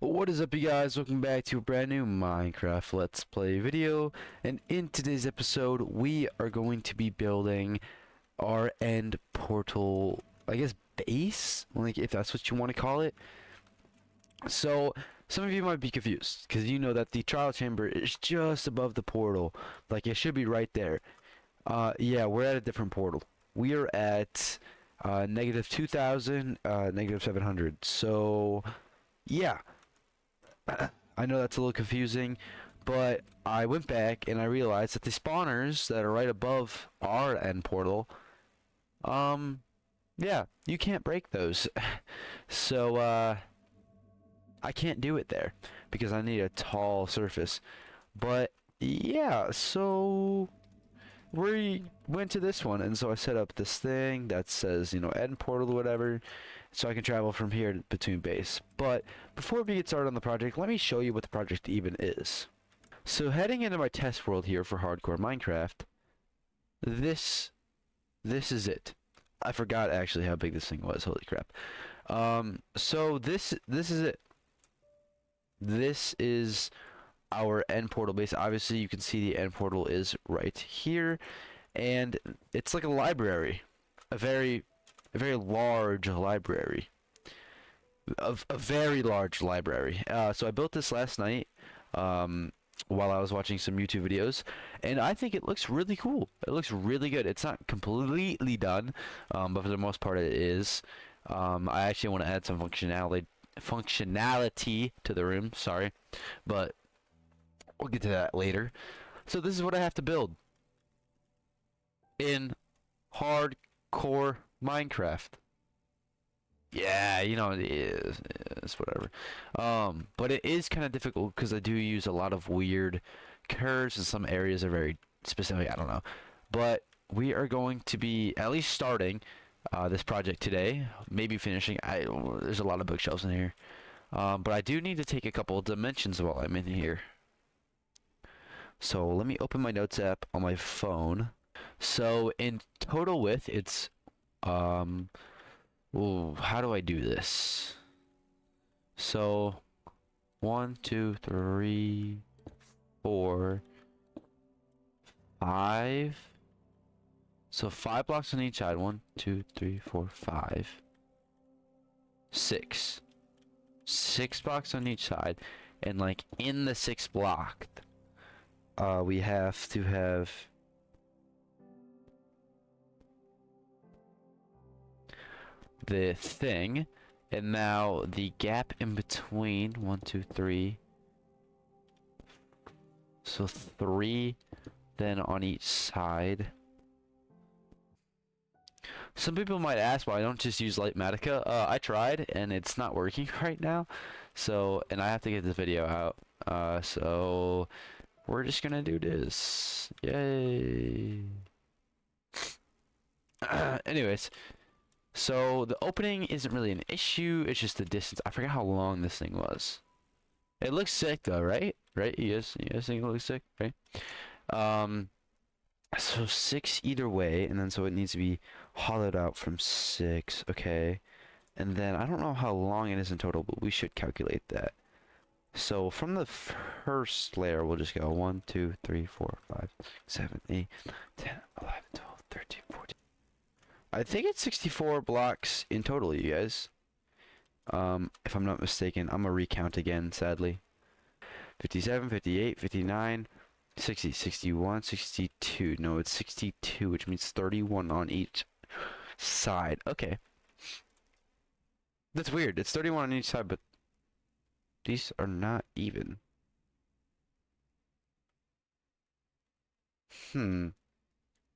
What is up, you guys? Welcome back to a brand new Minecraft Let's Play video. And in today's episode, we are going to be building our end portal, I guess, base? Like, if that's what you want to call it. So, some of you might be confused, because you know that the trial chamber is just above the portal. Like, it should be right there. Yeah, we're at a different portal. We are at, negative 2,000, negative 700. So, yeah. I know that's a little confusing, but I went back and I realized that the spawners that are right above our end portal, yeah, you can't break those. So, I can't do it there because I need a tall surface. But, yeah, so we went to this one, and so I set up this thing that says, you know, end portal or whatever, so I can travel from here between base. But before we get started on the project, let me show you what the project even is. So heading into my test world here for hardcore Minecraft, this is it. I forgot actually how big this thing was. Holy crap. So this is it. This is our end portal base. Obviously you can see the end portal is right here, and it's like a library, a very large library, a very large library. So I built this last night while I was watching some YouTube videos, and I think it looks really cool. It looks really good. It's not completely done, but for the most part it is. I actually want to add some functionality to the room, sorry, but we'll get to that later. So this is what I have to build in hardcore Minecraft. Yeah, you know, it's whatever. But it is kind of difficult because I do use a lot of weird curves, and some areas are very specific. I don't know. But we are going to be at least starting this project today, maybe finishing. There's a lot of bookshelves in here. But I do need to take a couple of dimensions while I'm in here. So let me open my notes app on my phone. So in total width, it's ooh, how do I do this? So 1, 2, 3, 4, 5. So 5 blocks on each side. 1, 2, 3, 4, 5, 6. 6 blocks on each side, and like in the 6th block, we have to have the thing, and now the gap in between. 1, 2, 3. So 3 then on each side. Some people might ask why I don't just use Lightmatica. I tried and it's not working right now. So, and I have to get this video out. So we're just gonna do this. Yay. Anyways, so the opening isn't really an issue. It's just the distance. I forgot how long this thing was. It looks sick though, right? Right? You guys think it looks sick, right? So 6 either way, and then so it needs to be hollowed out from 6, okay. And then I don't know how long it is in total, but we should calculate that. So from the first layer, we'll just go 1, 2, 3, 4, 5, 7, 8, 10, 11, 12, 13, 14. I think it's 64 blocks in total, you guys. If I'm not mistaken. I'm gonna recount again, sadly. 57, 58, 59, 60, 61, 62. No, it's 62, which means 31 on each side. Okay. That's weird. It's 31 on each side, but these are not even.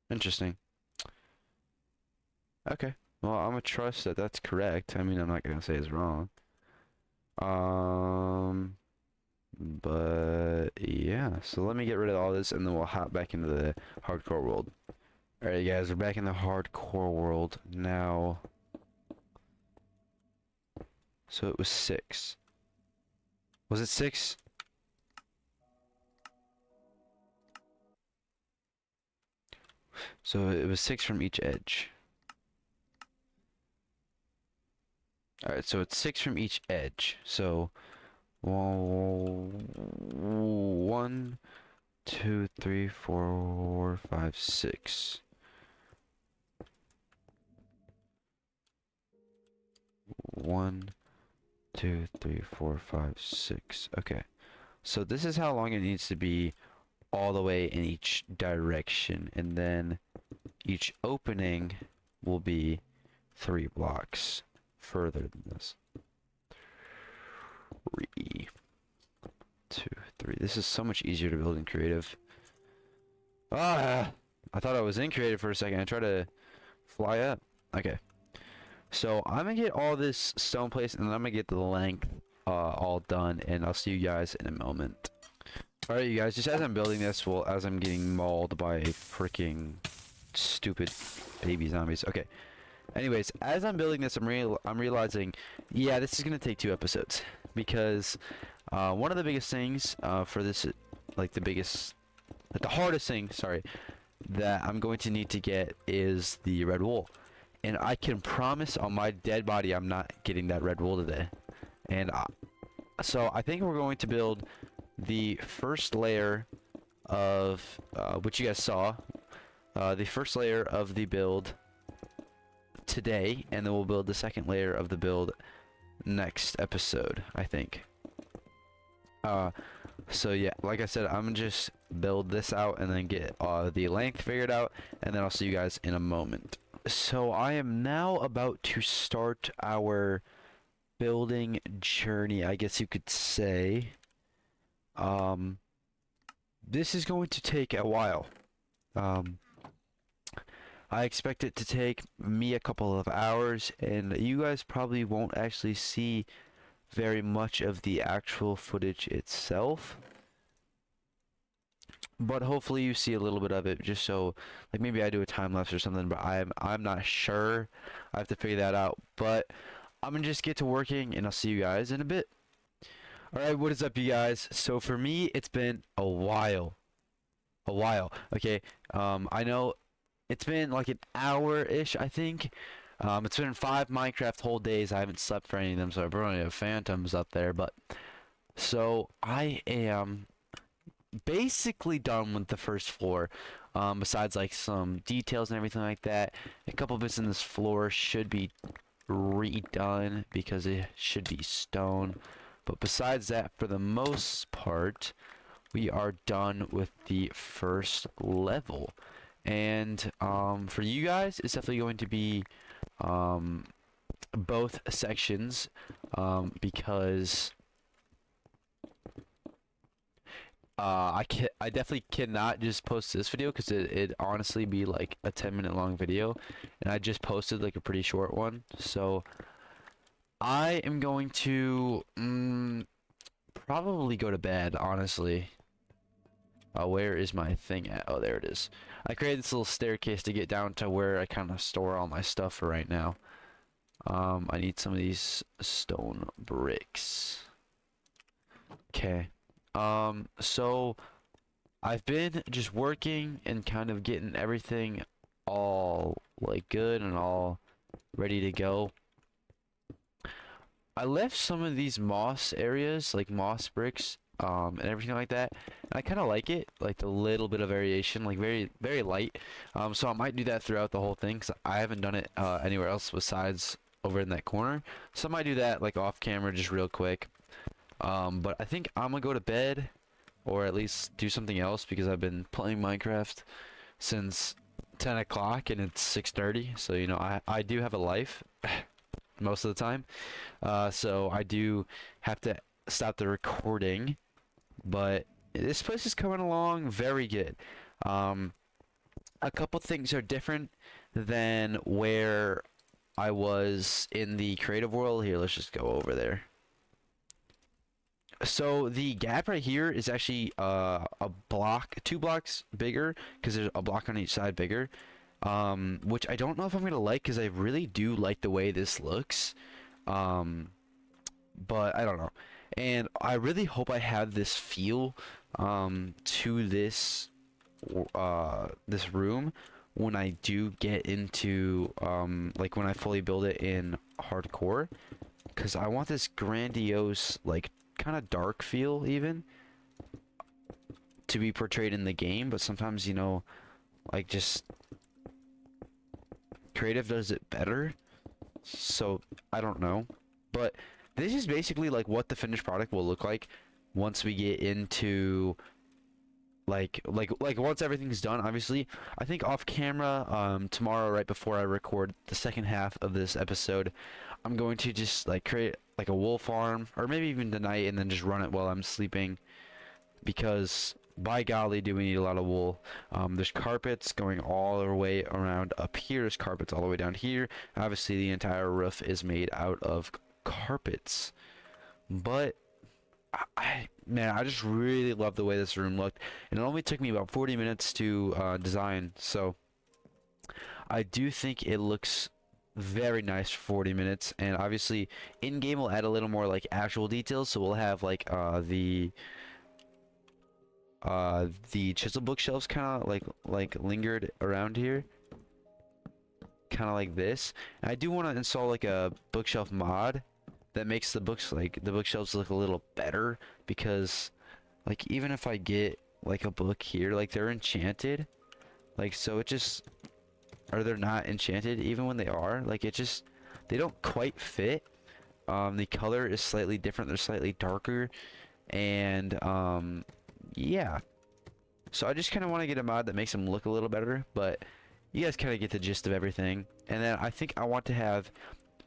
Interesting. Okay. Well, I'm gonna trust that that's correct. I mean, I'm not gonna say it's wrong. But yeah, so let me get rid of all this and then we'll hop back into the hardcore world. Alright guys, we're back in the hardcore world now. So it was 6. Was it 6? So it was 6 from each edge. Alright, so it's 6 from each edge. So One, two, three, four, five, six. One, two, three, four, five, six. Okay. So this is how long it needs to be all the way in each direction, and then each opening will be 3 blocks further than this. 3, 2, 3. This is so much easier to build in creative. Ah! I thought I was in creative for a second. I tried to fly up. Okay. So I'm gonna get all this stone placed, and then I'm gonna get the length all done, and I'll see you guys in a moment. Alright, you guys, just as I'm building this, well, as I'm getting mauled by freaking stupid baby zombies. Okay. Anyways, as I'm building this, I'm realizing, yeah, this is gonna take 2 episodes, because one of the biggest things for this, like the hardest thing, sorry, that I'm going to need to get is the red wool, and I can promise on my dead body I'm not getting that red wool today, and so I think we're going to build the first layer of which you guys saw, the first layer of the build today, and then we'll build the second layer of the build next episode, I think. So yeah, like I said, I'm gonna just build this out and then get the length figured out, and then I'll see you guys in a moment. So I am now about to start our building journey, I guess you could say. This is going to take a while. I expect it to take me a couple of hours, and you guys probably won't actually see very much of the actual footage itself, but hopefully you see a little bit of it, just so, like, maybe I do a time lapse or something, but I'm not sure. I have to figure that out, but I'm gonna just get to working, and I'll see you guys in a bit. Alright, what is up, you guys? So for me, it's been a while. Okay, I know it's been like an hour-ish, I think. It's been 5 Minecraft whole days. I haven't slept for any of them, so I probably have phantoms up there, but so I am basically done with the first floor. Besides like some details and everything like that, a couple bits in this floor should be redone because it should be stone. But besides that, for the most part, we are done with the first level. And for you guys, it's definitely going to be both sections, because I definitely cannot just post this video, because it'd honestly be like a 10-minute long video, and I just posted like a pretty short one. So I am going to probably go to bed, honestly. Where is my thing at? Oh, there it is. I created this little staircase to get down to where I kind of store all my stuff for right now. I need some of these stone bricks. Okay. So I've been just working and kind of getting everything all like good and all ready to go. I left some of these moss areas, like moss bricks, and everything like that. And I kind of like it, like the little bit of variation, like very, very light. So I might do that throughout the whole thing, 'cause I haven't done it anywhere else besides over in that corner. So I might do that like off camera, just real quick. But I think I'm gonna go to bed, or at least do something else, because I've been playing Minecraft since 10 o'clock and it's 6:30. So you know, I do have a life most of the time. So I do have to stop the recording, but this place is coming along very good. A couple things are different than where I was in the creative world. Here, let's just go over there. So the gap right here is actually a block, 2 blocks bigger, because there's a block on each side bigger. Which I don't know if I'm gonna like, because I really do like the way this looks. But I don't know. And I really hope I have this feel to this this room when I do get into like when I fully build it in hardcore, because I want this grandiose like kind of dark feel even to be portrayed in the game, but sometimes, you know, like just creative does it better. So I don't know, but this is basically like what the finished product will look like once we get into like once everything's done. Obviously, I think off camera, tomorrow right before I record the second half of this episode, I'm going to just like create like a wool farm, or maybe even tonight, and then just run it while I'm sleeping, because by golly do we need a lot of wool. There's carpets going all the way around up here, there's carpets all the way down here. Obviously the entire roof is made out of carpets, but man, I just really love the way this room looked, and it only took me about 40 minutes to design, so I do think it looks very nice for 40 minutes. And obviously in game we'll add a little more like actual details, so we'll have like the chisel bookshelves kind of like lingered around here, kind of like this. And I do want to install like a bookshelf mod that makes the bookshelves look a little better, because like even if I get like a book here, like they're enchanted, like so it just, or they're not enchanted even when they are, like it just, they don't quite fit. The color is slightly different, they're slightly darker, and yeah, so I just kind of want to get a mod that makes them look a little better, but you guys kind of get the gist of everything. And then I think I want to have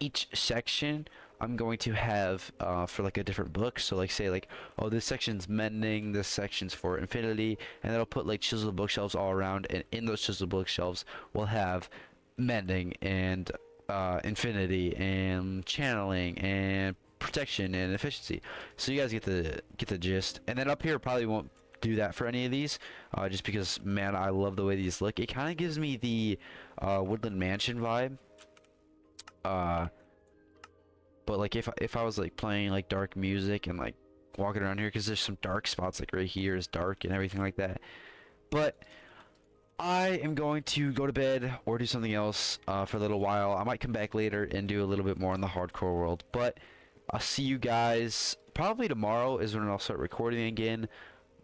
each section, I'm going to have for like a different book. So like say like, oh, this section's mending, this section's for infinity, and then I'll put like chisel bookshelves all around, and in those chisel bookshelves we'll have mending and infinity and channeling and protection and efficiency. So you guys get the gist. And then up here probably won't do that for any of these, just because, man, I love the way these look. It kind of gives me the Woodland Mansion vibe. But like if I was like playing like dark music and like walking around here, because there's some dark spots, like right here is dark and everything like that. But I am going to go to bed or do something else for a little while. I might come back later and do a little bit more in the hardcore world, but I'll see you guys probably tomorrow is when I'll start recording again,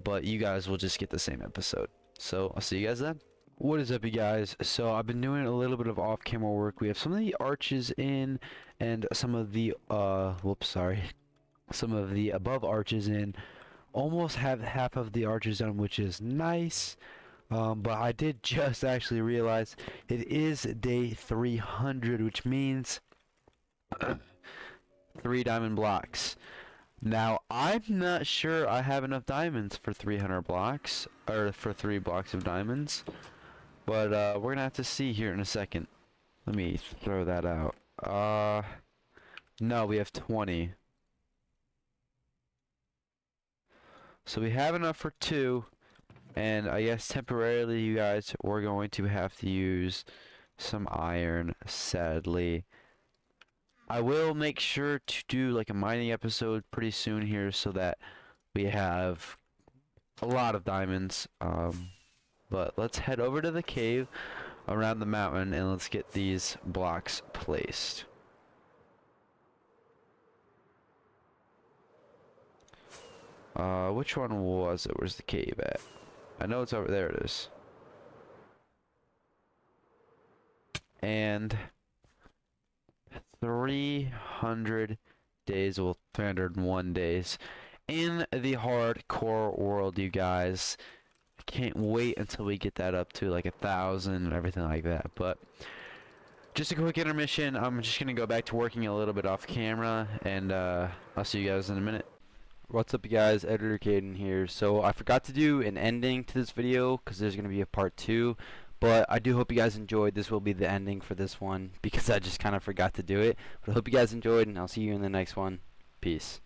but you guys will just get the same episode. So I'll see you guys then. What is up, you guys? So I've been doing a little bit of off-camera work. We have some of the arches in, and some of the some of the above arches in. Almost have half of the arches done, which is nice. But I did just actually realize it is day 300, which means 3 diamond blocks. Now, I'm not sure I have enough diamonds for 300 blocks, or for 3 blocks of diamonds. But we're gonna have to see here in a second. Let me throw that out. No, we have 20. So we have enough for 2. And I guess temporarily, you guys, we're going to have to use some iron, sadly. I will make sure to do like a mining episode pretty soon here, so that we have a lot of diamonds. But let's head over to the cave around the mountain and let's get these blocks placed. Which one was it? Where's the cave at? I know it's over there. It is. And 300 days, well, 301 days in the hardcore world, you guys. I can't wait until we get that up to like 1,000 and everything like that. But just a quick intermission. I'm just gonna go back to working a little bit off camera, and I'll see you guys in a minute. What's up, you guys? Editor Caden here. So I forgot to do an ending to this video because there's gonna be a part 2, but I do hope you guys enjoyed. This will be the ending for this one because I just kind of forgot to do it. But I hope you guys enjoyed, and I'll see you in the next one. Peace.